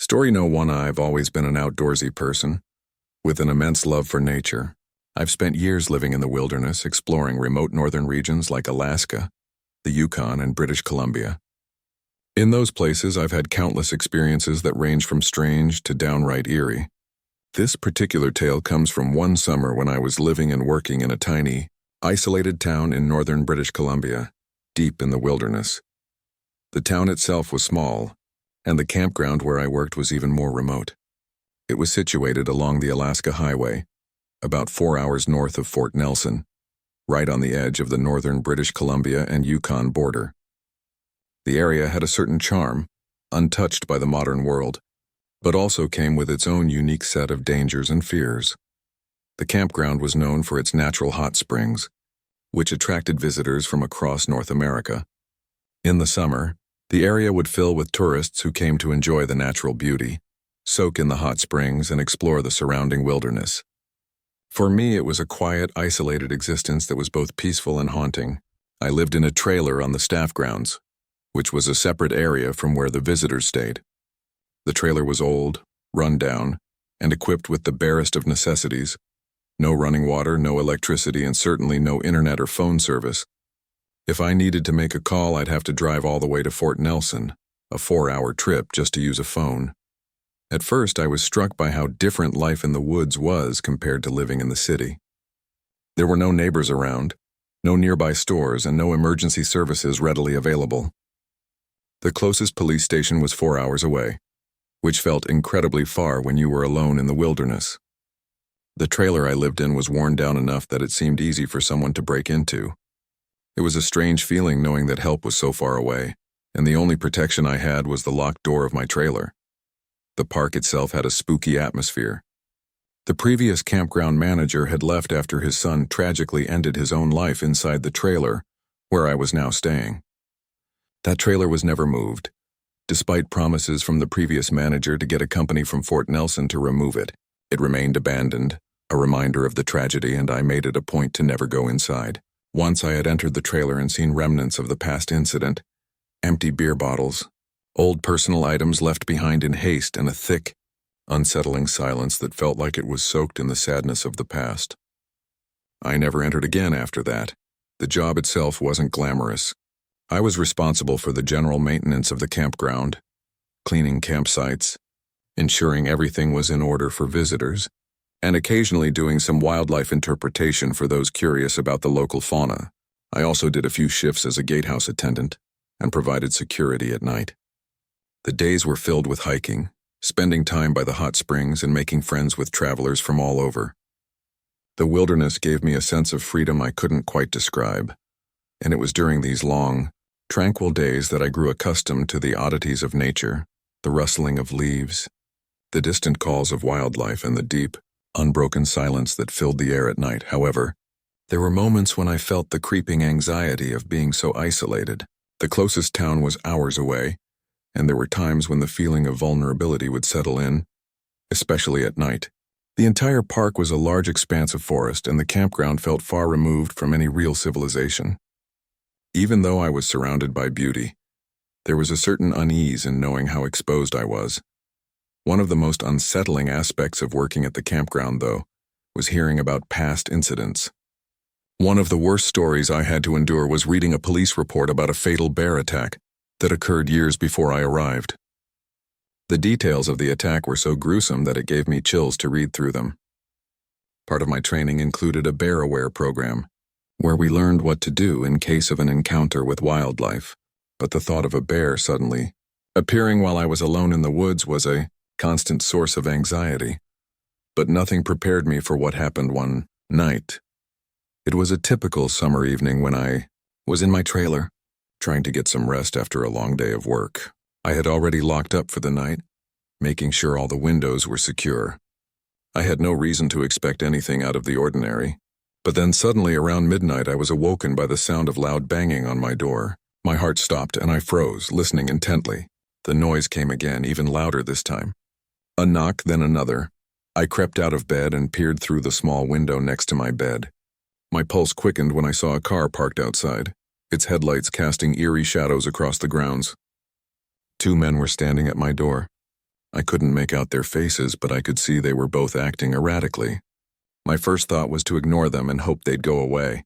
Story no one, I've always been an outdoorsy person, with an immense love for nature. I've spent years living in the wilderness, exploring remote northern regions like Alaska, the Yukon, and British Columbia. In those places, I've had countless experiences that range from strange to downright eerie. This particular tale comes from one summer when I was living and working in a tiny, isolated town in northern British Columbia, deep in the wilderness. The town itself was small, and the campground where I worked was even more remote. It was situated along the Alaska Highway, about 4 hours north of Fort Nelson, right on the edge of the northern British Columbia and Yukon border. The area had a certain charm, untouched by the modern world, but also came with its own unique set of dangers and fears. The campground was known for its natural hot springs, which attracted visitors from across North America. In the summer, the area would fill with tourists who came to enjoy the natural beauty, soak in the hot springs, and explore the surrounding wilderness. For me, it was a quiet, isolated existence that was both peaceful and haunting. I lived in a trailer on the staff grounds, which was a separate area from where the visitors stayed. The trailer was old, run down, and equipped with the barest of necessities. No running water, no electricity, and certainly no internet or phone service. If I needed to make a call, I'd have to drive all the way to Fort Nelson, a 4-hour trip just to use a phone. At first, I was struck by how different life in the woods was compared to living in the city. There were no neighbors around, no nearby stores, and no emergency services readily available. The closest police station was 4 hours away, which felt incredibly far when you were alone in the wilderness. The trailer I lived in was worn down enough that it seemed easy for someone to break into. It was a strange feeling knowing that help was so far away, and the only protection I had was the locked door of my trailer. The park itself had a spooky atmosphere. The previous campground manager had left after his son tragically ended his own life inside the trailer, where I was now staying. That trailer was never moved, despite promises from the previous manager to get a company from Fort Nelson to remove it. It remained abandoned, a reminder of the tragedy, and I made it a point to never go inside. Once I had entered the trailer and seen remnants of the past incident, empty beer bottles, old personal items left behind in haste, and a thick, unsettling silence that felt like it was soaked in the sadness of the past. I never entered again after that. The job itself wasn't glamorous. I was responsible for the general maintenance of the campground, cleaning campsites, ensuring everything was in order for visitors, and occasionally doing some wildlife interpretation for those curious about the local fauna. I also did a few shifts as a gatehouse attendant and provided security at night. The days were filled with hiking, spending time by the hot springs, and making friends with travelers from all over. The wilderness gave me a sense of freedom I couldn't quite describe, and it was during these long, tranquil days that I grew accustomed to the oddities of nature, the rustling of leaves, the distant calls of wildlife, and the deep, unbroken silence that filled the air at night. However, there were moments when I felt the creeping anxiety of being so isolated. The closest town was hours away, and there were times when the feeling of vulnerability would settle in, especially at night. The entire park was a large expanse of forest, and the campground felt far removed from any real civilization. Even though I was surrounded by beauty, there was a certain unease in knowing how exposed I was. One of the most unsettling aspects of working at the campground, though, was hearing about past incidents. One of the worst stories I had to endure was reading a police report about a fatal bear attack that occurred years before I arrived. The details of the attack were so gruesome that it gave me chills to read through them. Part of my training included a bear-aware program, where we learned what to do in case of an encounter with wildlife. But the thought of a bear suddenly appearing while I was alone in the woods was a constant source of anxiety. But nothing prepared me for what happened one night. It was a typical summer evening when I was in my trailer, trying to get some rest after a long day of work. I had already locked up for the night, making sure all the windows were secure. I had no reason to expect anything out of the ordinary. But then suddenly around midnight I was awoken by the sound of loud banging on my door. My heart stopped and I froze, listening intently. The noise came again, even louder this time. A knock, then another. I crept out of bed and peered through the small window next to my bed. My pulse quickened when I saw a car parked outside, its headlights casting eerie shadows across the grounds. 2 men were standing at my door. I couldn't make out their faces, but I could see they were both acting erratically. My first thought was to ignore them and hope they'd go away,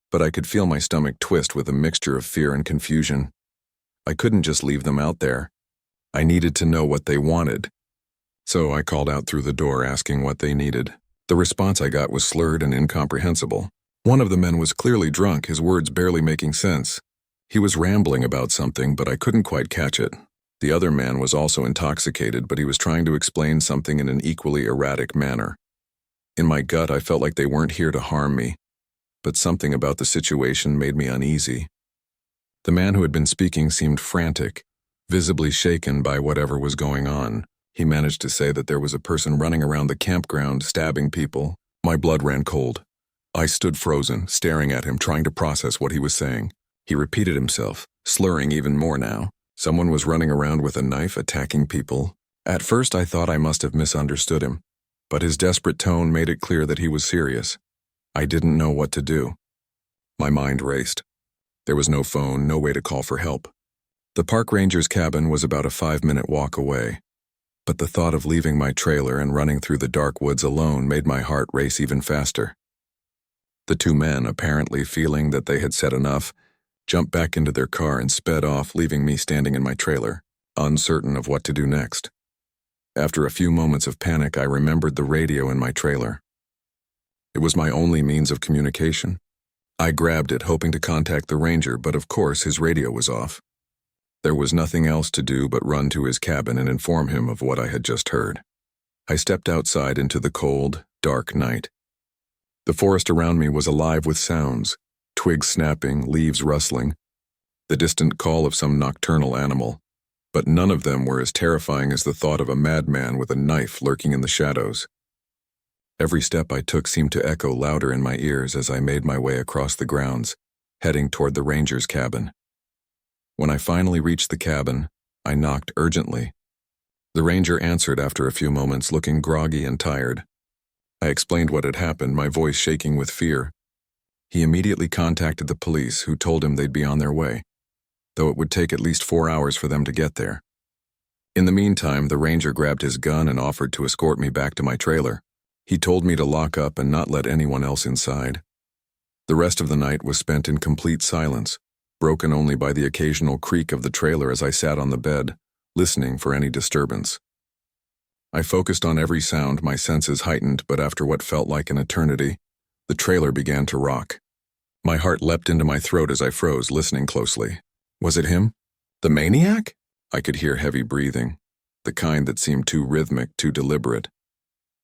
but I could feel my stomach twist with a mixture of fear and confusion. I couldn't just leave them out there. I needed to know what they wanted. So I called out through the door asking what they needed. The response I got was slurred and incomprehensible. One of the men was clearly drunk, his words barely making sense. He was rambling about something, but I couldn't quite catch it. The other man was also intoxicated, but he was trying to explain something in an equally erratic manner. In my gut, I felt like they weren't here to harm me, but something about the situation made me uneasy. The man who had been speaking seemed frantic, visibly shaken by whatever was going on. He managed to say that there was a person running around the campground stabbing people. My blood ran cold. I stood frozen, staring at him, trying to process what he was saying. He repeated himself, slurring even more now. Someone was running around with a knife attacking people. At first I thought I must have misunderstood him, but his desperate tone made it clear that he was serious. I didn't know what to do. My mind raced. There was no phone, no way to call for help. The park ranger's cabin was about a 5-minute walk away, but the thought of leaving my trailer and running through the dark woods alone made my heart race even faster. The two men, apparently feeling that they had said enough, jumped back into their car and sped off, leaving me standing in my trailer, uncertain of what to do next. After a few moments of panic, I remembered the radio in my trailer. It was my only means of communication. I grabbed it, hoping to contact the ranger, but of course his radio was off. There was nothing else to do but run to his cabin and inform him of what I had just heard. I stepped outside into the cold, dark night. The forest around me was alive with sounds, twigs snapping, leaves rustling, the distant call of some nocturnal animal, but none of them were as terrifying as the thought of a madman with a knife lurking in the shadows. Every step I took seemed to echo louder in my ears as I made my way across the grounds, heading toward the ranger's cabin. When I finally reached the cabin, I knocked urgently. The ranger answered after a few moments, looking groggy and tired. I explained what had happened, my voice shaking with fear. He immediately contacted the police, who told him they'd be on their way, though it would take at least 4 hours for them to get there. In the meantime, the ranger grabbed his gun and offered to escort me back to my trailer. He told me to lock up and not let anyone else inside. The rest of the night was spent in complete silence, broken only by the occasional creak of the trailer as I sat on the bed, listening for any disturbance. I focused on every sound, my senses heightened, but after what felt like an eternity, the trailer began to rock. My heart leapt into my throat as I froze, listening closely. Was it him? The maniac? I could hear heavy breathing, the kind that seemed too rhythmic, too deliberate.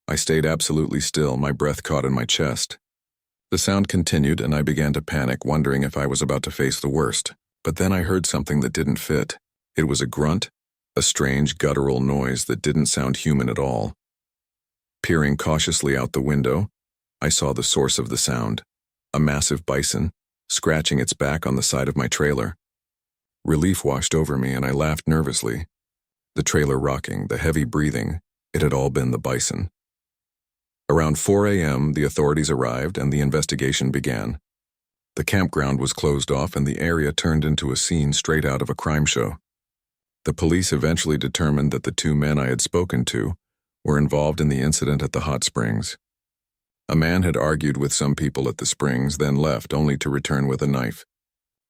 I stayed absolutely still, my breath caught in my chest. The sound continued, and I began to panic, wondering if I was about to face the worst. But then I heard something that didn't fit. It was a grunt, a strange guttural noise that didn't sound human at all. Peering cautiously out the window, I saw the source of the sound, a massive bison, scratching its back on the side of my trailer. Relief washed over me, and I laughed nervously. The trailer rocking, the heavy breathing, it had all been the bison. Around 4 a.m., the authorities arrived and the investigation began. The campground was closed off and the area turned into a scene straight out of a crime show. The police eventually determined that the two men I had spoken to were involved in the incident at the hot springs. A man had argued with some people at the springs, then left only to return with a knife.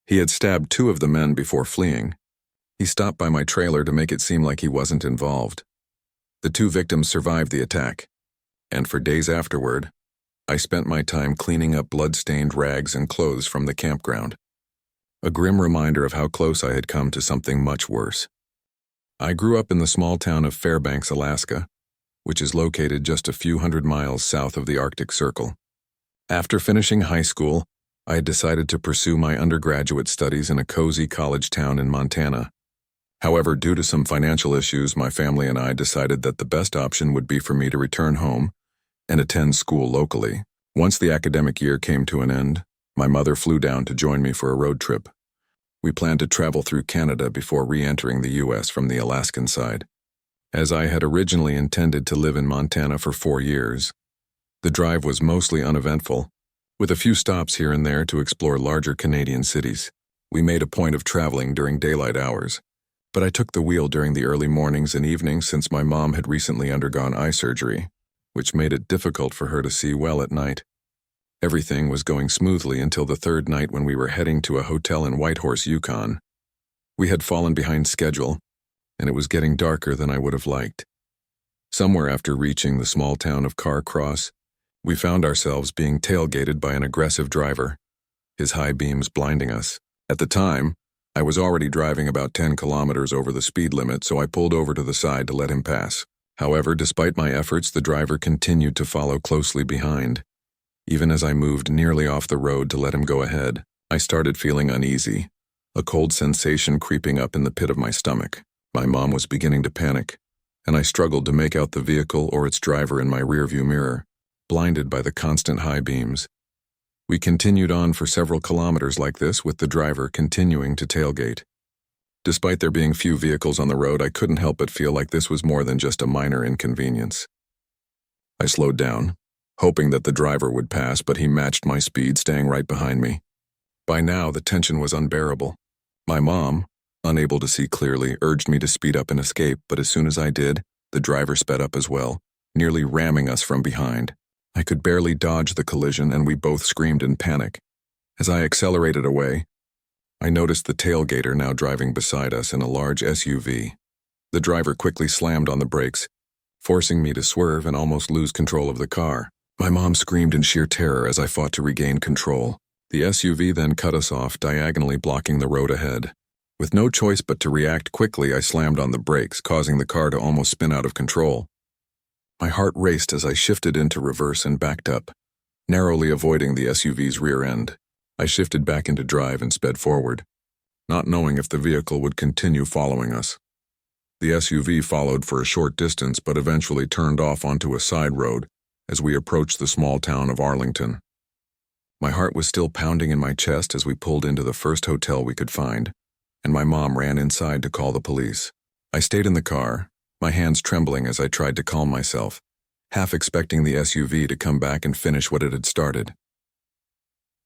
He had stabbed 2 of the men before fleeing. He stopped by my trailer to make it seem like he wasn't involved. The 2 victims survived the attack, and for days afterward, I spent my time cleaning up blood-stained rags and clothes from the campground. A grim reminder of how close I had come to something much worse. I grew up in the small town of Fairbanks, Alaska, which is located just a few hundred miles south of the Arctic Circle. After finishing high school, I had decided to pursue my undergraduate studies in a cozy college town in Montana. However, due to some financial issues, my family and I decided that the best option would be for me to return home and attend school locally. Once the academic year came to an end, my mother flew down to join me for a road trip. We planned to travel through Canada before re-entering the U.S. from the Alaskan side. As I had originally intended to live in Montana for 4 years, the drive was mostly uneventful, with a few stops here and there to explore larger Canadian cities. We made a point of traveling during daylight hours, but I took the wheel during the early mornings and evenings since my mom had recently undergone eye surgery, which made it difficult for her to see well at night. Everything was going smoothly until the third night when we were heading to a hotel in Whitehorse, Yukon. We had fallen behind schedule, and it was getting darker than I would have liked. Somewhere after reaching the small town of Car Cross, we found ourselves being tailgated by an aggressive driver, his high beams blinding us. At the time, I was already driving about 10 kilometers over the speed limit, so I pulled over to the side to let him pass. However, despite my efforts, the driver continued to follow closely behind. Even as I moved nearly off the road to let him go ahead, I started feeling uneasy, a cold sensation creeping up in the pit of my stomach. My mom was beginning to panic, and I struggled to make out the vehicle or its driver in my rearview mirror, blinded by the constant high beams. We continued on for several kilometers like this, with the driver continuing to tailgate. Despite there being few vehicles on the road, I couldn't help but feel like this was more than just a minor inconvenience. I slowed down, hoping that the driver would pass, but he matched my speed, staying right behind me. By now, the tension was unbearable. My mom, unable to see clearly, urged me to speed up and escape, but as soon as I did, the driver sped up as well, nearly ramming us from behind. I could barely dodge the collision, and we both screamed in panic. As I accelerated away, I noticed the tailgater now driving beside us in a large SUV. The driver quickly slammed on the brakes, forcing me to swerve and almost lose control of the car. My mom screamed in sheer terror as I fought to regain control. The SUV then cut us off, diagonally blocking the road ahead. With no choice but to react quickly, I slammed on the brakes, causing the car to almost spin out of control. My heart raced as I shifted into reverse and backed up, narrowly avoiding the SUV's rear end. I shifted back into drive and sped forward, not knowing if the vehicle would continue following us. The SUV followed for a short distance but eventually turned off onto a side road as we approached the small town of Arlington. My heart was still pounding in my chest as we pulled into the first hotel we could find, and my mom ran inside to call the police. I stayed in the car, my hands trembling as I tried to calm myself, half expecting the SUV to come back and finish what it had started.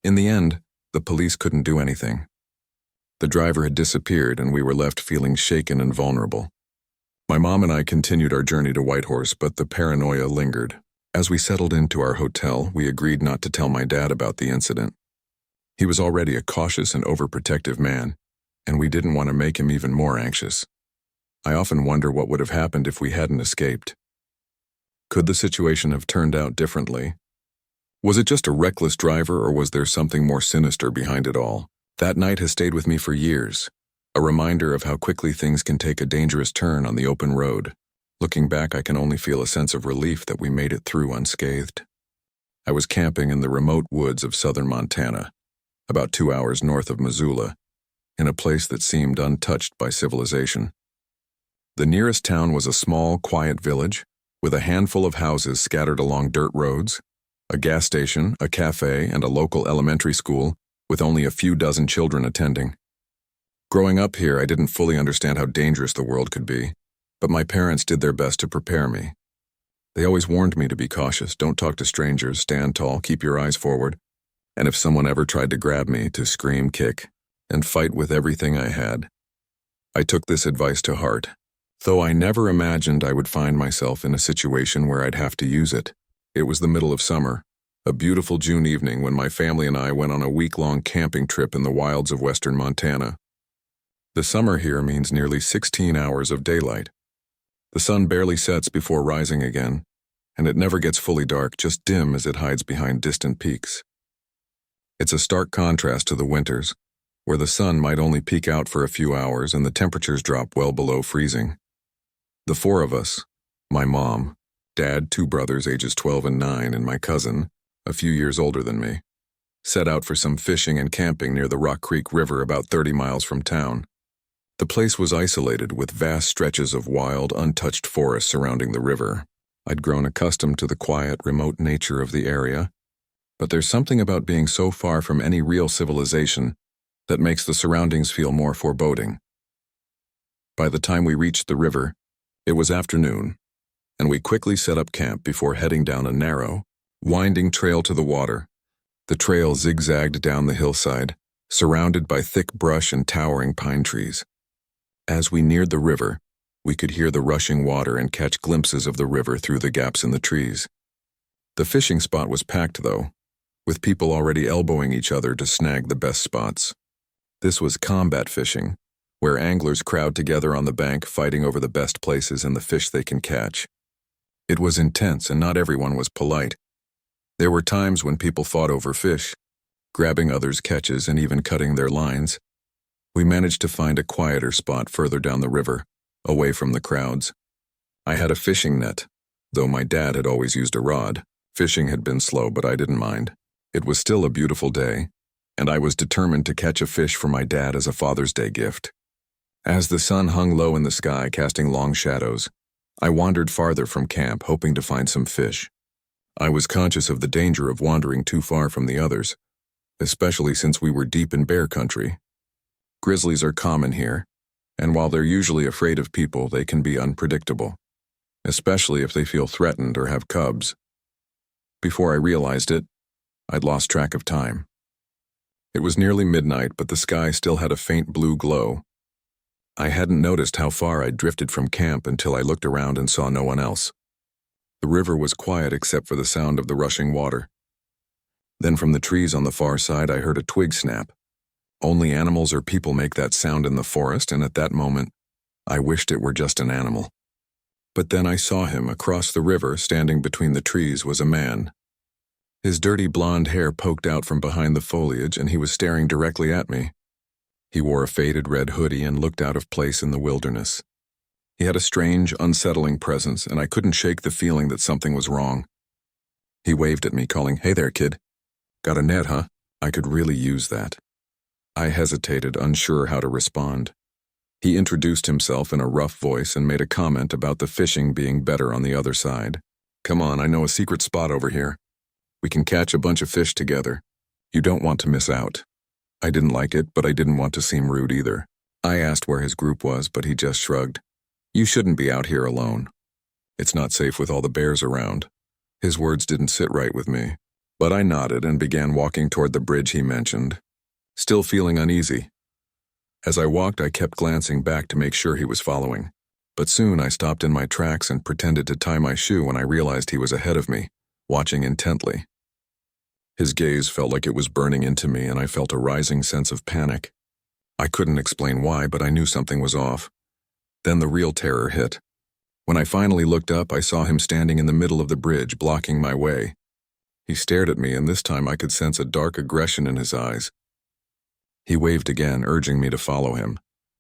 In the end, the police couldn't do anything. The driver had disappeared, and we were left feeling shaken and vulnerable. My mom and I continued our journey to Whitehorse, but the paranoia lingered. As we settled into our hotel, we agreed not to tell my dad about the incident. He was already a cautious and overprotective man, and we didn't want to make him even more anxious. I often wonder what would have happened if we hadn't escaped. Could the situation have turned out differently? Was it just a reckless driver, or was there something more sinister behind it all? That night has stayed with me for years, a reminder of how quickly things can take a dangerous turn on the open road. Looking back, I can only feel a sense of relief that we made it through unscathed. I was camping in the remote woods of southern Montana, about 2 hours north of Missoula, in a place that seemed untouched by civilization. The nearest town was a small, quiet village, with a handful of houses scattered along dirt roads, a gas station, a cafe, and a local elementary school, with only a few dozen children attending. Growing up here, I didn't fully understand how dangerous the world could be, but my parents did their best to prepare me. They always warned me to be cautious, don't talk to strangers, stand tall, keep your eyes forward, and if someone ever tried to grab me, to scream, kick, and fight with everything I had. I took this advice to heart, though I never imagined I would find myself in a situation where I'd have to use it. It was the middle of summer, a beautiful June evening when my family and I went on a week-long camping trip in the wilds of western Montana. The summer here means nearly 16 hours of daylight. The sun barely sets before rising again, and it never gets fully dark, just dim as it hides behind distant peaks. It's a stark contrast to the winters, where the sun might only peek out for a few hours and the temperatures drop well below freezing. The four of us, my mom, dad, 2 brothers ages 12 and 9, and my cousin, a few years older than me, set out for some fishing and camping near the Rock Creek River about 30 miles from town. The place was isolated with vast stretches of wild, untouched forest surrounding the river. I'd grown accustomed to the quiet, remote nature of the area, but there's something about being so far from any real civilization that makes the surroundings feel more foreboding. By the time we reached the river, it was afternoon, and we quickly set up camp before heading down a narrow, winding trail to the water. The trail zigzagged down the hillside, surrounded by thick brush and towering pine trees. As we neared the river, we could hear the rushing water and catch glimpses of the river through the gaps in the trees. The fishing spot was packed, though, with people already elbowing each other to snag the best spots. This was combat fishing, where anglers crowd together on the bank fighting over the best places and the fish they can catch. It was intense, and not everyone was polite. There were times when people fought over fish, grabbing others' catches and even cutting their lines. We managed to find a quieter spot further down the river, away from the crowds. I had a fishing net, though my dad had always used a rod. Fishing had been slow, but I didn't mind. It was still a beautiful day, and I was determined to catch a fish for my dad as a Father's Day gift. As the sun hung low in the sky, casting long shadows, I wandered farther from camp, hoping to find some fish. I was conscious of the danger of wandering too far from the others, especially since we were deep in bear country. Grizzlies are common here, and while they're usually afraid of people, they can be unpredictable, especially if they feel threatened or have cubs. Before I realized it, I'd lost track of time. It was nearly midnight, but the sky still had a faint blue glow. I hadn't noticed how far I'd drifted from camp until I looked around and saw no one else. The river was quiet except for the sound of the rushing water. Then from the trees on the far side, I heard a twig snap. Only animals or people make that sound in the forest, and at that moment, I wished it were just an animal. But then I saw him across the river. Standing between the trees was a man. His dirty blonde hair poked out from behind the foliage, and he was staring directly at me. He wore a faded red hoodie and looked out of place in the wilderness. He had a strange, unsettling presence, and I couldn't shake the feeling that something was wrong. He waved at me, calling, "Hey there, kid. Got a net, huh? I could really use that." I hesitated, unsure how to respond. He introduced himself in a rough voice and made a comment about the fishing being better on the other side. "Come on, I know a secret spot over here. We can catch a bunch of fish together. You don't want to miss out." I didn't like it, but I didn't want to seem rude either. I asked where his group was, but he just shrugged. "You shouldn't be out here alone. It's not safe with all the bears around." His words didn't sit right with me, but I nodded and began walking toward the bridge he mentioned, still feeling uneasy. As I walked, I kept glancing back to make sure he was following, but soon I stopped in my tracks and pretended to tie my shoe when I realized he was ahead of me, watching intently. His gaze felt like it was burning into me, and I felt a rising sense of panic. I couldn't explain why, but I knew something was off. Then the real terror hit. When I finally looked up, I saw him standing in the middle of the bridge, blocking my way. He stared at me, and this time I could sense a dark aggression in his eyes. He waved again, urging me to follow him,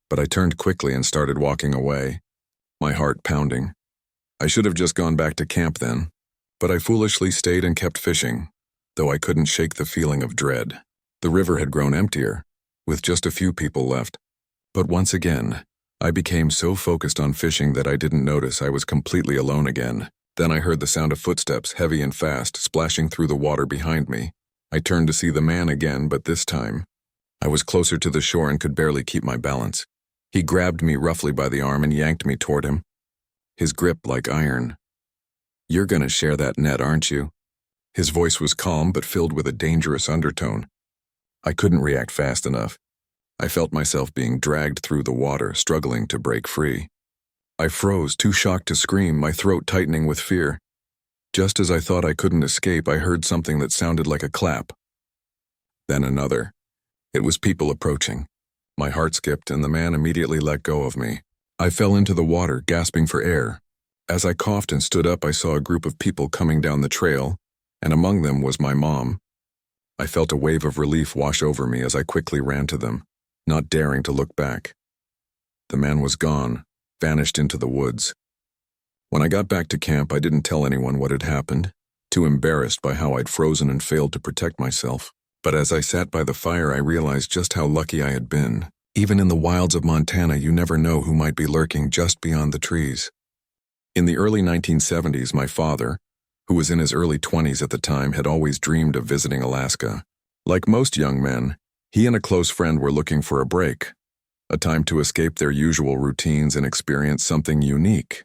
but I turned quickly and started walking away, my heart pounding. I should have just gone back to camp then, but I foolishly stayed and kept fishing, though I couldn't shake the feeling of dread. The river had grown emptier, with just a few people left. But once again, I became so focused on fishing that I didn't notice I was completely alone again. Then I heard the sound of footsteps, heavy and fast, splashing through the water behind me. I turned to see the man again, but this time, I was closer to the shore and could barely keep my balance. He grabbed me roughly by the arm and yanked me toward him, his grip like iron. "You're gonna share that net, aren't you?" His voice was calm but filled with a dangerous undertone. I couldn't react fast enough. I felt myself being dragged through the water, struggling to break free. I froze, too shocked to scream, my throat tightening with fear. Just as I thought I couldn't escape, I heard something that sounded like a clap. Then another. It was people approaching. My heart skipped, and the man immediately let go of me. I fell into the water, gasping for air. As I coughed and stood up, I saw a group of people coming down the trail, and among them was my mom. I felt a wave of relief wash over me as I quickly ran to them, not daring to look back. The man was gone, vanished into the woods. When I got back to camp, I didn't tell anyone what had happened, too embarrassed by how I'd frozen and failed to protect myself. But as I sat by the fire, I realized just how lucky I had been. Even in the wilds of Montana, you never know who might be lurking just beyond the trees. In the early 1970s, my father, who was in his early 20s at the time, had always dreamed of visiting Alaska. Like most young men, he and a close friend were looking for a break, a time to escape their usual routines and experience something unique.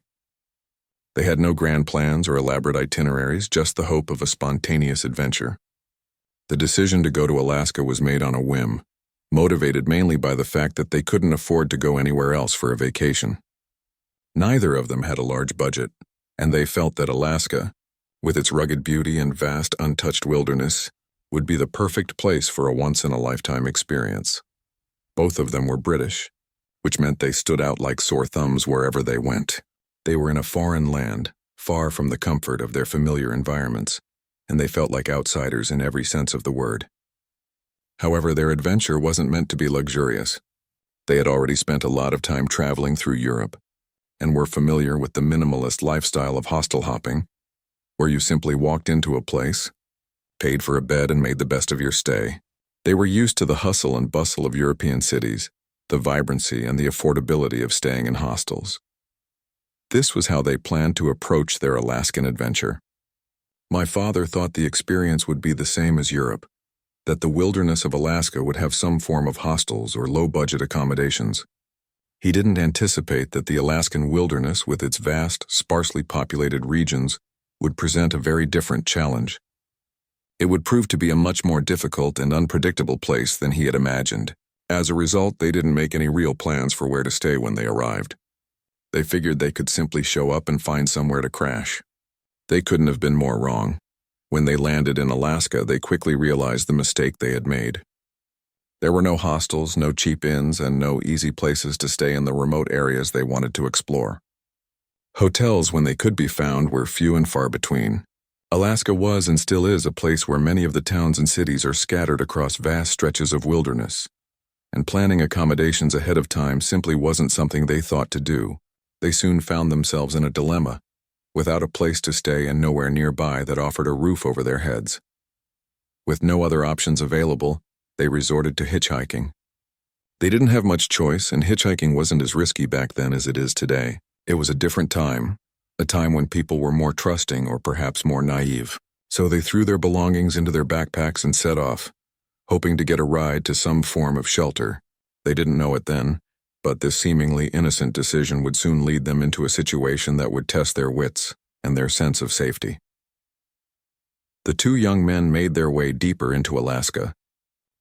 They had no grand plans or elaborate itineraries, just the hope of a spontaneous adventure. The decision to go to Alaska was made on a whim. motivated mainly by the fact that they couldn't afford to go anywhere else for a vacation. Neither of them had a large budget, and they felt that Alaska, with its rugged beauty and vast untouched wilderness, would be the perfect place for a once-in-a-lifetime experience. Both of them were British, which meant they stood out like sore thumbs wherever they went. They were in a foreign land, far from the comfort of their familiar environments, and they felt like outsiders in every sense of the word. However, their adventure wasn't meant to be luxurious. They had already spent a lot of time traveling through Europe, and were familiar with the minimalist lifestyle of hostel hopping, where you simply walked into a place, paid for a bed, and made the best of your stay. They were used to the hustle and bustle of European cities, the vibrancy and the affordability of staying in hostels. This was how they planned to approach their Alaskan adventure. My father thought the experience would be the same as Europe, that the wilderness of Alaska would have some form of hostels or low-budget accommodations. He didn't anticipate that the Alaskan wilderness, with its vast, sparsely populated regions, would present a very different challenge. It would prove to be a much more difficult and unpredictable place than he had imagined. As a result, they didn't make any real plans for where to stay when they arrived. They figured they could simply show up and find somewhere to crash. They couldn't have been more wrong. When they landed in Alaska, they quickly realized the mistake they had made. There were no hostels, no cheap inns, and no easy places to stay in the remote areas they wanted to explore. Hotels, when they could be found, were few and far between. Alaska was and still is a place where many of the towns and cities are scattered across vast stretches of wilderness, and planning accommodations ahead of time simply wasn't something they thought to do. They soon found themselves in a dilemma, without a place to stay and nowhere nearby that offered a roof over their heads. With no other options available, they resorted to hitchhiking. They didn't have much choice, and hitchhiking wasn't as risky back then as it is today. It was a different time, a time when people were more trusting or perhaps more naive. So they threw their belongings into their backpacks and set off, hoping to get a ride to some form of shelter. They didn't know it then, but this seemingly innocent decision would soon lead them into a situation that would test their wits and their sense of safety. The two young men made their way deeper into Alaska,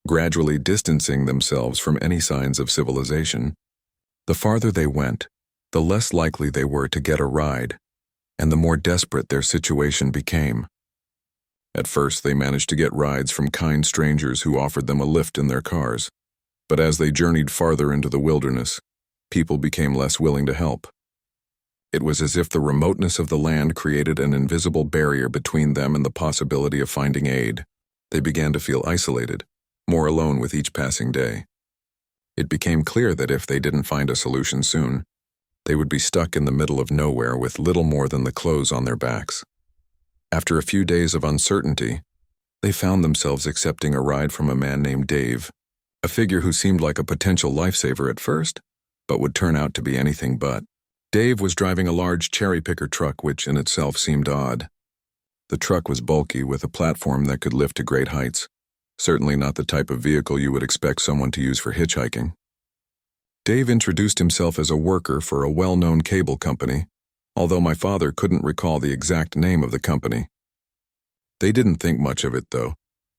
gradually distancing themselves from any signs of civilization. The farther they went, the less likely they were to get a ride, and the more desperate their situation became. At first, they managed to get rides from kind strangers who offered them a lift in their cars, but as they journeyed farther into the wilderness, people became less willing to help. It was as if the remoteness of the land created an invisible barrier between them and the possibility of finding aid. They began to feel isolated, more alone with each passing day. It became clear that if they didn't find a solution soon, they would be stuck in the middle of nowhere with little more than the clothes on their backs. After a few days of uncertainty, they found themselves accepting a ride from a man named Dave, a figure who seemed like a potential lifesaver at first, but would turn out to be anything but. Dave was driving a large cherry-picker truck, which in itself seemed odd. The truck was bulky, with a platform that could lift to great heights, certainly not the type of vehicle you would expect someone to use for hitchhiking. Dave introduced himself as a worker for a well-known cable company, although my father couldn't recall the exact name of the company. They didn't think much of it, though,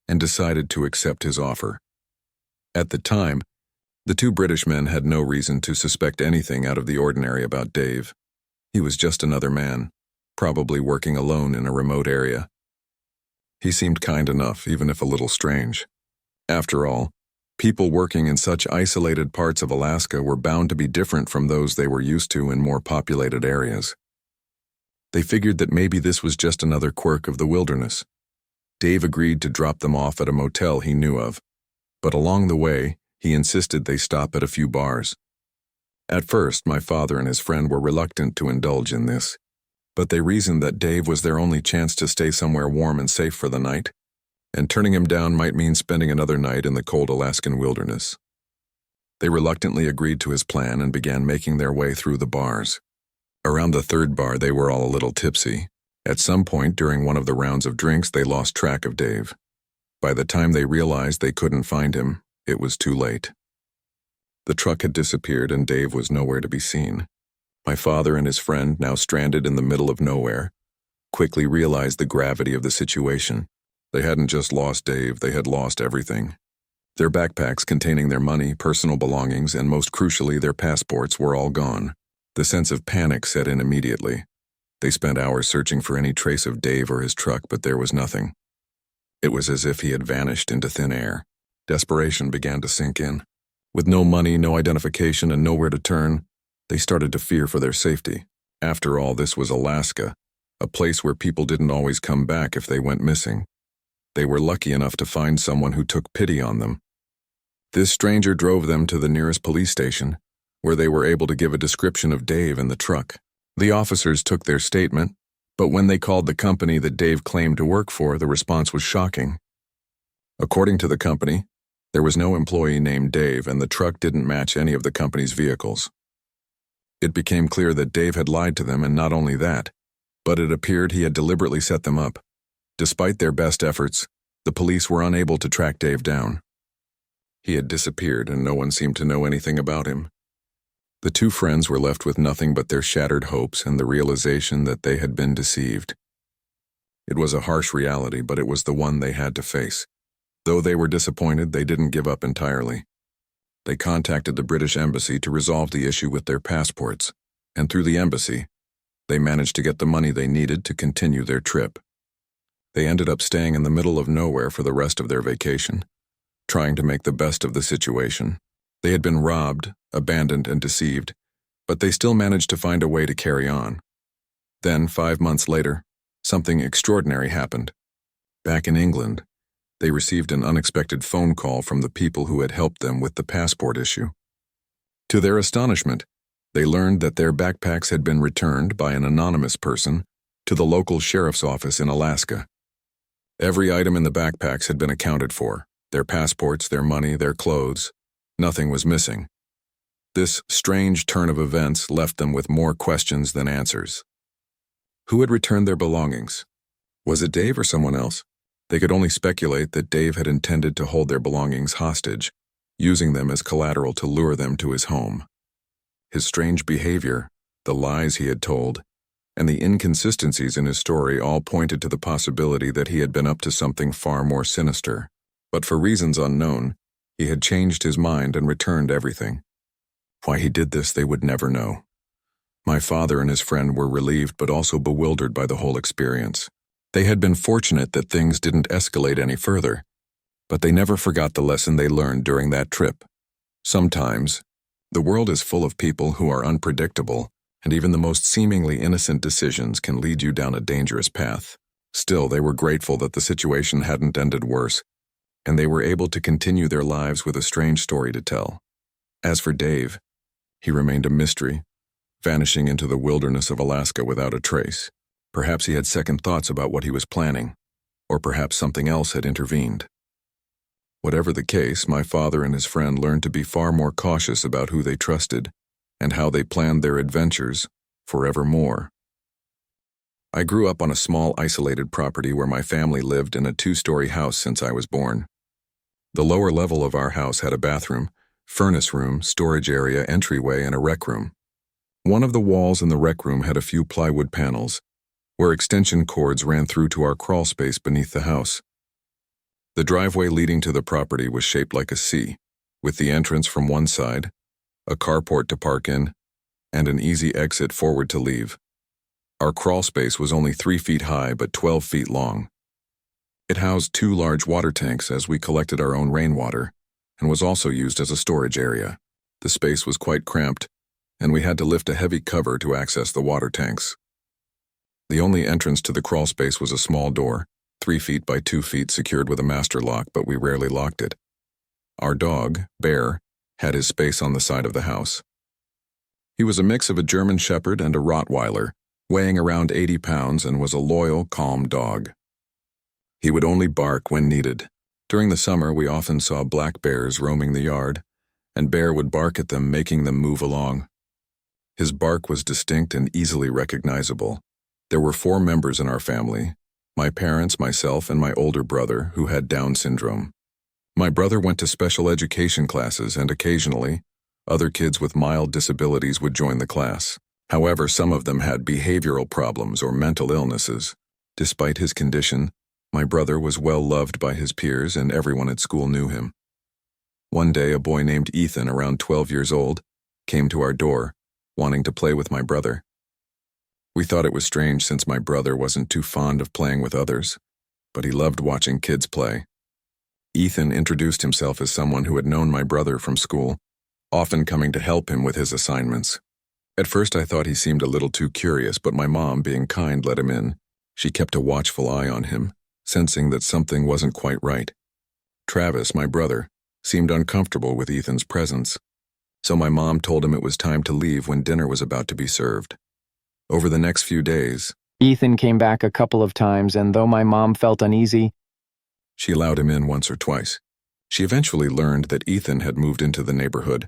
and decided to accept his offer. At the time, the two British men had no reason to suspect anything out of the ordinary about Dave. He was just another man, probably working alone in a remote area. He seemed kind enough, even if a little strange. After all, people working in such isolated parts of Alaska were bound to be different from those they were used to in more populated areas. They figured that maybe this was just another quirk of the wilderness. Dave agreed to drop them off at a motel he knew of, but along the way, he insisted they stop at a few bars. At first, my father and his friend were reluctant to indulge in this, but they reasoned that Dave was their only chance to stay somewhere warm and safe for the night, and turning him down might mean spending another night in the cold Alaskan wilderness. They reluctantly agreed to his plan and began making their way through the bars. Around the third bar, they were all a little tipsy. At some point during one of the rounds of drinks, they lost track of Dave. By the time they realized they couldn't find him, it was too late. The truck had disappeared and Dave was nowhere to be seen. My father and his friend, now stranded in the middle of nowhere, quickly realized the gravity of the situation. They hadn't just lost Dave, they had lost everything. Their backpacks containing their money, personal belongings, and most crucially, their passports were all gone. The sense of panic set in immediately. They spent hours searching for any trace of Dave or his truck, but there was nothing. It was as if he had vanished into thin air. Desperation began to sink in. With no money, no identification, and nowhere to turn, they started to fear for their safety. After all, this was Alaska, a place where people didn't always come back if they went missing. They were lucky enough to find someone who took pity on them. This stranger drove them to the nearest police station, where they were able to give a description of Dave and the truck. The officers took their statement, but when they called the company that Dave claimed to work for, the response was shocking. According to the company, there was no employee named Dave, and the truck didn't match any of the company's vehicles. It became clear that Dave had lied to them, and not only that, but it appeared he had deliberately set them up. Despite their best efforts, the police were unable to track Dave down. He had disappeared, and no one seemed to know anything about him. The two friends were left with nothing but their shattered hopes and the realization that they had been deceived. It was a harsh reality, but it was the one they had to face. Though they were disappointed, they didn't give up entirely. They contacted the British Embassy to resolve the issue with their passports, and through the embassy, they managed to get the money they needed to continue their trip. They ended up staying in the middle of nowhere for the rest of their vacation, trying to make the best of the situation. They had been robbed, abandoned, and deceived, but they still managed to find a way to carry on. Then, 5 months later, something extraordinary happened. Back in England, they received an unexpected phone call from the people who had helped them with the passport issue. To their astonishment, they learned that their backpacks had been returned by an anonymous person to the local sheriff's office in Alaska. Every item in the backpacks had been accounted for: their passports, their money, their clothes. Nothing was missing. This strange turn of events left them with more questions than answers. Who had returned their belongings? Was it Dave or someone else? They could only speculate that Dave had intended to hold their belongings hostage, using them as collateral to lure them to his home. His strange behavior, the lies he had told, and the inconsistencies in his story all pointed to the possibility that he had been up to something far more sinister. But for reasons unknown, he had changed his mind and returned everything. Why he did this, they would never know. My father and his friend were relieved but also bewildered by the whole experience. They had been fortunate that things didn't escalate any further, but they never forgot the lesson they learned during that trip. Sometimes, the world is full of people who are unpredictable, and even the most seemingly innocent decisions can lead you down a dangerous path. Still, they were grateful that the situation hadn't ended worse, and they were able to continue their lives with a strange story to tell. As for Dave, he remained a mystery, vanishing into the wilderness of Alaska without a trace. Perhaps he had second thoughts about what he was planning, or perhaps something else had intervened. Whatever the case, my father and his friend learned to be far more cautious about who they trusted and how they planned their adventures forevermore. I grew up on a small, isolated property where my family lived in a 2-story house since I was born. The lower level of our house had a bathroom, furnace room, storage area, entryway, and a rec room. One of the walls in the rec room had a few plywood panels, where extension cords ran through to our crawl space beneath the house. The driveway leading to the property was shaped like a C, with the entrance from one side, a carport to park in, and an easy exit forward to leave. Our crawl space was only 3 feet high but 12 feet long. It housed 2 large water tanks as we collected our own rainwater, and was also used as a storage area. The space was quite cramped, and we had to lift a heavy cover to access the water tanks. The only entrance to the crawl space was a small door, 3 feet by 2 feet, secured with a master lock, but we rarely locked it. Our dog, Bear, had his space on the side of the house. He was a mix of a German Shepherd and a Rottweiler, weighing around 80 pounds, and was a loyal, calm dog. He would only bark when needed. During the summer, we often saw black bears roaming the yard, and Bear would bark at them, making them move along. His bark was distinct and easily recognizable. There were 4 members in our family: my parents, myself, and my older brother, who had Down syndrome. My brother went to special education classes, and occasionally, other kids with mild disabilities would join the class. However, some of them had behavioral problems or mental illnesses. Despite his condition, my brother was well loved by his peers, and everyone at school knew him. One day, a boy named Ethan, around 12 years old, came to our door, wanting to play with my brother. We thought it was strange since my brother wasn't too fond of playing with others, but he loved watching kids play. Ethan introduced himself as someone who had known my brother from school, often coming to help him with his assignments. At first I thought he seemed a little too curious, but my mom, being kind, let him in. She kept a watchful eye on him, sensing that something wasn't quite right. Travis, my brother, seemed uncomfortable with Ethan's presence, so my mom told him it was time to leave when dinner was about to be served. Over the next few days, Ethan came back a couple of times, and though my mom felt uneasy, she allowed him in once or twice. She eventually learned that Ethan had moved into the neighborhood,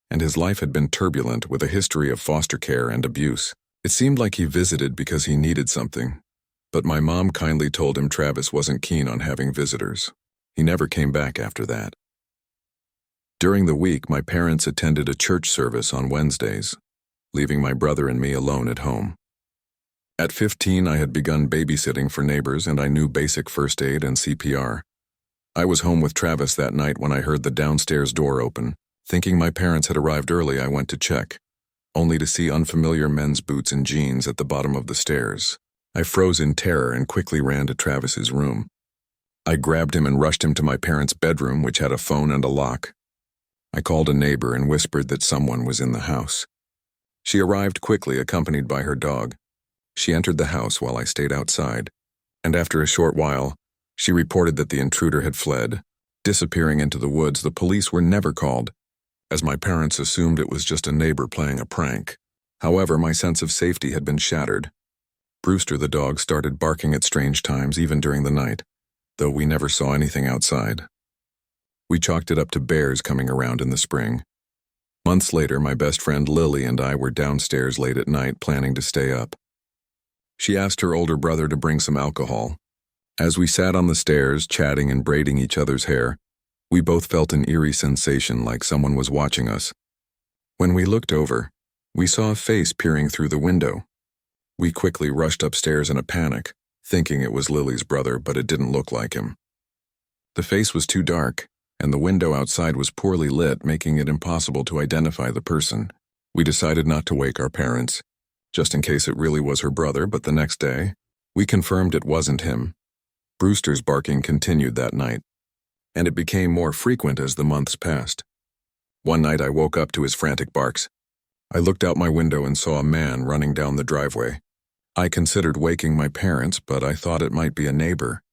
and his life had been turbulent with a history of foster care and abuse. It seemed like he visited because he needed something, but my mom kindly told him Travis wasn't keen on having visitors. He never came back after that. During the week, my parents attended a church service on Wednesdays, leaving my brother and me alone at home. At 15, I had begun babysitting for neighbors, and I knew basic first aid and CPR. I was home with Travis that night when I heard the downstairs door open. Thinking my parents had arrived early, I went to check, only to see unfamiliar men's boots and jeans at the bottom of the stairs. I froze in terror and quickly ran to Travis's room. I grabbed him and rushed him to my parents' bedroom, which had a phone and a lock. I called a neighbor and whispered that someone was in the house. She arrived quickly, accompanied by her dog. She entered the house while I stayed outside, and after a short while, she reported that the intruder had fled. Disappearing into the woods, the police were never called, as my parents assumed it was just a neighbor playing a prank. However, my sense of safety had been shattered. Brewster the dog started barking at strange times, even during the night, though we never saw anything outside. We chalked it up to bears coming around in the spring. Months later, my best friend Lily and I were downstairs late at night planning to stay up. She asked her older brother to bring some alcohol. As we sat on the stairs, chatting and braiding each other's hair, we both felt an eerie sensation like someone was watching us. When we looked over, we saw a face peering through the window. We quickly rushed upstairs in a panic, thinking it was Lily's brother, but it didn't look like him. The face was too dark, and the window outside was poorly lit, making it impossible to identify the person. We decided not to wake our parents, just in case it really was her brother, but the next day, we confirmed it wasn't him. Brewster's barking continued that night, and it became more frequent as the months passed. One night I woke up to his frantic barks. I looked out my window and saw a man running down the driveway. I considered waking my parents, but I thought it might be a neighbor.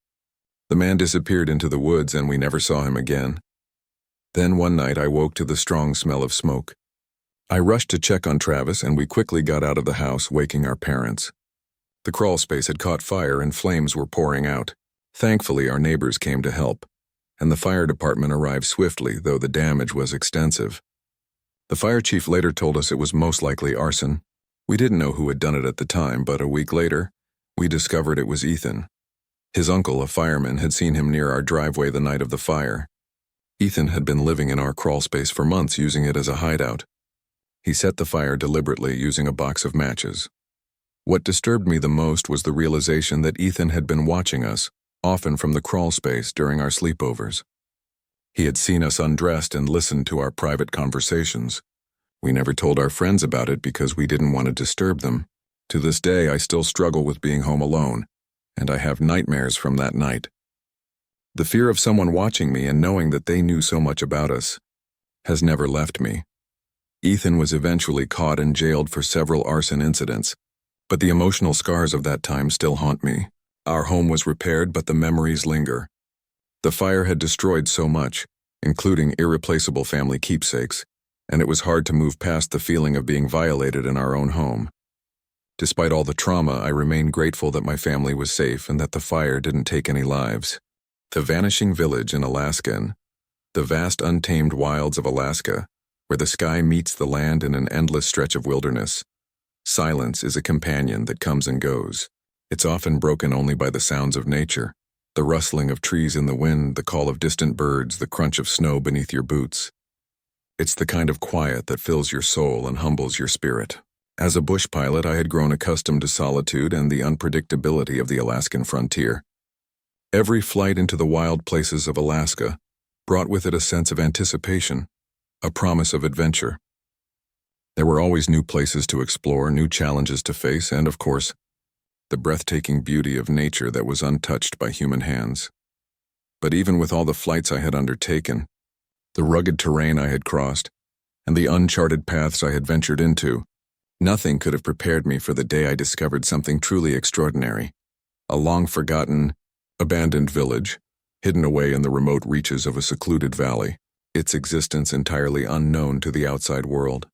The man disappeared into the woods and we never saw him again. Then one night I woke to the strong smell of smoke. I rushed to check on Travis and we quickly got out of the house, waking our parents. The crawl space had caught fire and flames were pouring out. Thankfully, our neighbors came to help, and the fire department arrived swiftly, though the damage was extensive. The fire chief later told us it was most likely arson. We didn't know who had done it at the time, but a week later, we discovered it was Ethan. His uncle, a fireman, had seen him near our driveway the night of the fire. Ethan had been living in our crawl space for months, using it as a hideout. He set the fire deliberately using a box of matches. What disturbed me the most was the realization that Ethan had been watching us, often from the crawl space during our sleepovers. He had seen us undressed and listened to our private conversations. We never told our friends about it because we didn't want to disturb them. To this day, I still struggle with being home alone, and I have nightmares from that night. The fear of someone watching me and knowing that they knew so much about us has never left me. Ethan was eventually caught and jailed for several arson incidents, but the emotional scars of that time still haunt me. Our home was repaired, but the memories linger. The fire had destroyed so much, including irreplaceable family keepsakes, and it was hard to move past the feeling of being violated in our own home. Despite all the trauma, I remain grateful that my family was safe and that the fire didn't take any lives. The Vanishing Village in Alaskan, the vast untamed wilds of Alaska, where the sky meets the land in an endless stretch of wilderness. Silence is a companion that comes and goes. It's often broken only by the sounds of nature, the rustling of trees in the wind, the call of distant birds, the crunch of snow beneath your boots. It's the kind of quiet that fills your soul and humbles your spirit. As a bush pilot, I had grown accustomed to solitude and the unpredictability of the Alaskan frontier. Every flight into the wild places of Alaska brought with it a sense of anticipation, a promise of adventure. There were always new places to explore, new challenges to face, and, of course, the breathtaking beauty of nature that was untouched by human hands. But even with all the flights I had undertaken, the rugged terrain I had crossed, and the uncharted paths I had ventured into, nothing could have prepared me for the day I discovered something truly extraordinary. A long-forgotten, abandoned village, hidden away in the remote reaches of a secluded valley, its existence entirely unknown to the outside world.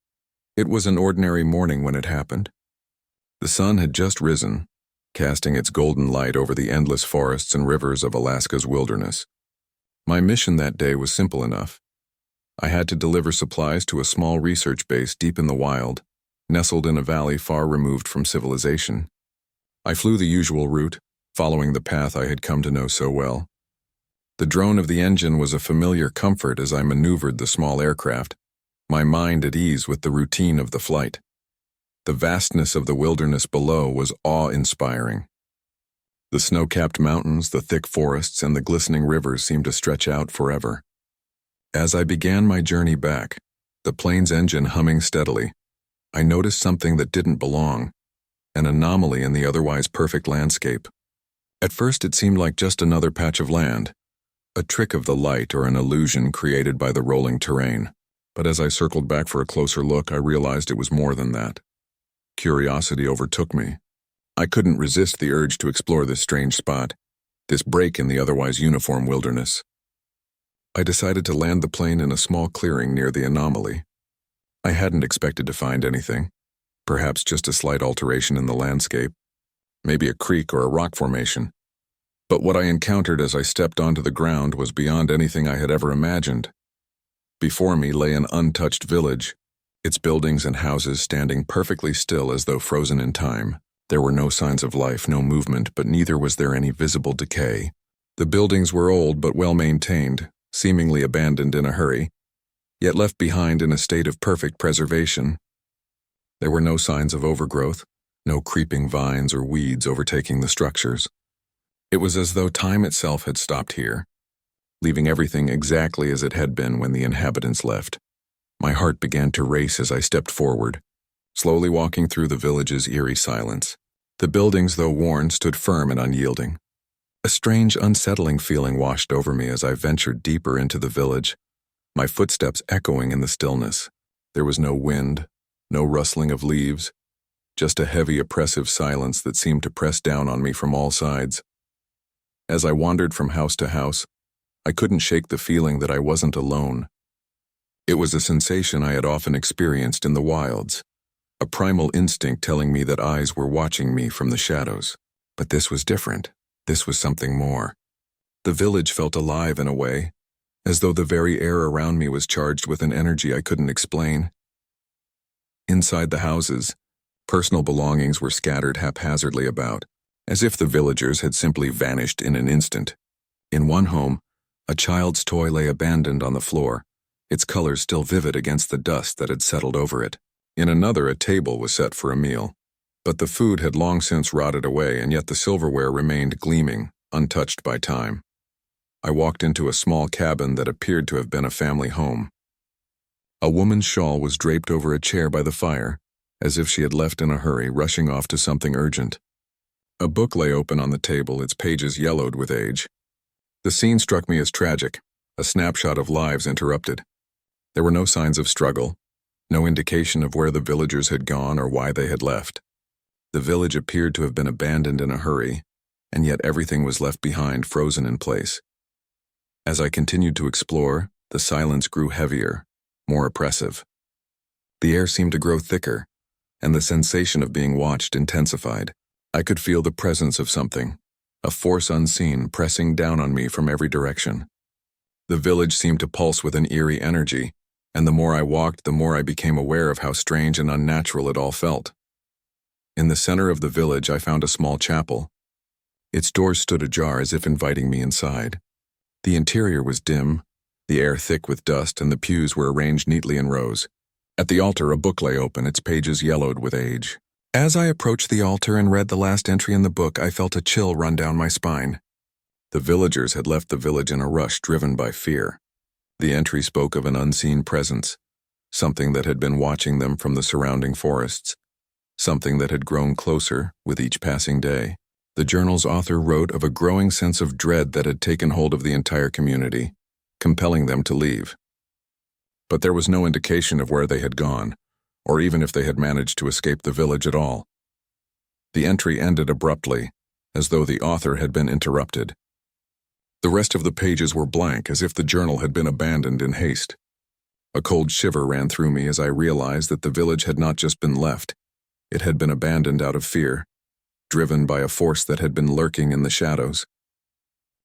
It was an ordinary morning when it happened. The sun had just risen, casting its golden light over the endless forests and rivers of Alaska's wilderness. My mission that day was simple enough. I had to deliver supplies to a small research base deep in the wild, nestled in a valley far removed from civilization. I flew the usual route, following the path I had come to know so well. The drone of the engine was a familiar comfort as I maneuvered the small aircraft, my mind at ease with the routine of the flight. The vastness of the wilderness below was awe-inspiring. The snow-capped mountains, the thick forests, and the glistening rivers seemed to stretch out forever. As I began my journey back, the plane's engine humming steadily, I noticed something that didn't belong, an anomaly in the otherwise perfect landscape. At first it seemed like just another patch of land, a trick of the light or an illusion created by the rolling terrain. But as I circled back for a closer look, I realized it was more than that. Curiosity overtook me. I couldn't resist the urge to explore this strange spot, this break in the otherwise uniform wilderness. I decided to land the plane in a small clearing near the anomaly. I hadn't expected to find anything, perhaps just a slight alteration in the landscape, maybe a creek or a rock formation. But what I encountered as I stepped onto the ground was beyond anything I had ever imagined. Before me lay an untouched village, its buildings and houses standing perfectly still as though frozen in time. There were no signs of life, no movement, but neither was there any visible decay. The buildings were old but well-maintained, seemingly abandoned in a hurry, yet left behind in a state of perfect preservation. There were no signs of overgrowth, no creeping vines or weeds overtaking the structures. It was as though time itself had stopped here, leaving everything exactly as it had been when the inhabitants left. My heart began to race as I stepped forward, slowly walking through the village's eerie silence. The buildings, though worn, stood firm and unyielding. A strange, unsettling feeling washed over me as I ventured deeper into the village, my footsteps echoing in the stillness. There was no wind, no rustling of leaves, just a heavy, oppressive silence that seemed to press down on me from all sides. As I wandered from house to house, I couldn't shake the feeling that I wasn't alone. It was a sensation I had often experienced in the wilds, a primal instinct telling me that eyes were watching me from the shadows. But this was different. This was something more. The village felt alive in a way, as though the very air around me was charged with an energy I couldn't explain. Inside the houses, personal belongings were scattered haphazardly about, as if the villagers had simply vanished in an instant. In one home, a child's toy lay abandoned on the floor, its colors still vivid against the dust that had settled over it. In another, a table was set for a meal. But the food had long since rotted away, and yet the silverware remained gleaming, untouched by time. I walked into a small cabin that appeared to have been a family home. A woman's shawl was draped over a chair by the fire, as if she had left in a hurry, rushing off to something urgent. A book lay open on the table, its pages yellowed with age. The scene struck me as tragic, a snapshot of lives interrupted. There were no signs of struggle, no indication of where the villagers had gone or why they had left. The village appeared to have been abandoned in a hurry, and yet everything was left behind, frozen in place. As I continued to explore, the silence grew heavier, more oppressive. The air seemed to grow thicker, and the sensation of being watched intensified. I could feel the presence of something, a force unseen pressing down on me from every direction. The village seemed to pulse with an eerie energy, and the more I walked, the more I became aware of how strange and unnatural it all felt. In the center of the village, I found a small chapel. Its doors stood ajar as if inviting me inside. The interior was dim, the air thick with dust, and the pews were arranged neatly in rows. At the altar, a book lay open, its pages yellowed with age. As I approached the altar and read the last entry in the book, I felt a chill run down my spine. The villagers had left the village in a rush driven by fear. The entry spoke of an unseen presence, something that had been watching them from the surrounding forests, something that had grown closer with each passing day. The journal's author wrote of a growing sense of dread that had taken hold of the entire community, compelling them to leave. But there was no indication of where they had gone, or even if they had managed to escape the village at all. The entry ended abruptly, as though the author had been interrupted. The rest of the pages were blank, as if the journal had been abandoned in haste. A cold shiver ran through me as I realized that the village had not just been left, it had been abandoned out of fear, driven by a force that had been lurking in the shadows.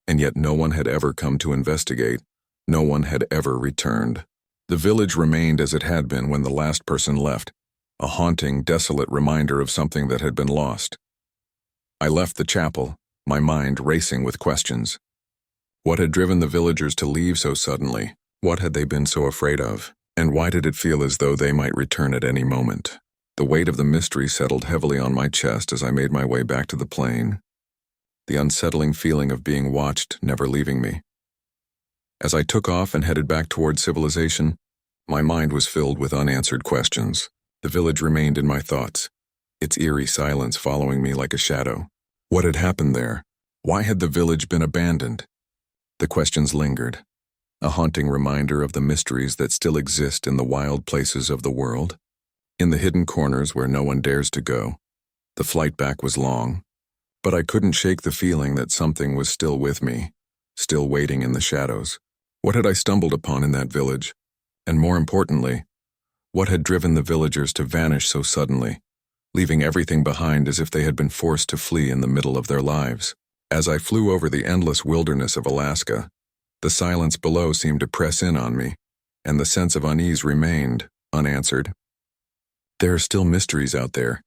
And yet no one had ever come to investigate, no one had ever returned. The village remained as it had been when the last person left, a haunting, desolate reminder of something that had been lost. I left the chapel, my mind racing with questions. What had driven the villagers to leave so suddenly? What had they been so afraid of? And why did it feel as though they might return at any moment? The weight of the mystery settled heavily on my chest as I made my way back to the plane, the unsettling feeling of being watched never leaving me. As I took off and headed back toward civilization, my mind was filled with unanswered questions. The village remained in my thoughts, its eerie silence following me like a shadow. What had happened there? Why had the village been abandoned? The questions lingered, a haunting reminder of the mysteries that still exist in the wild places of the world. In the hidden corners where no one dares to go, the flight back was long, but I couldn't shake the feeling that something was still with me, still waiting in the shadows. What had I stumbled upon in that village? And more importantly, what had driven the villagers to vanish so suddenly, leaving everything behind as if they had been forced to flee in the middle of their lives? As I flew over the endless wilderness of Alaska, the silence below seemed to press in on me, and the sense of unease remained unanswered. There are still mysteries out there,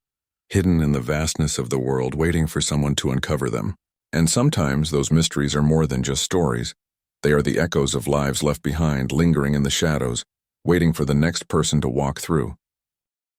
hidden in the vastness of the world, waiting for someone to uncover them. And sometimes those mysteries are more than just stories. They are the echoes of lives left behind, lingering in the shadows, waiting for the next person to walk through.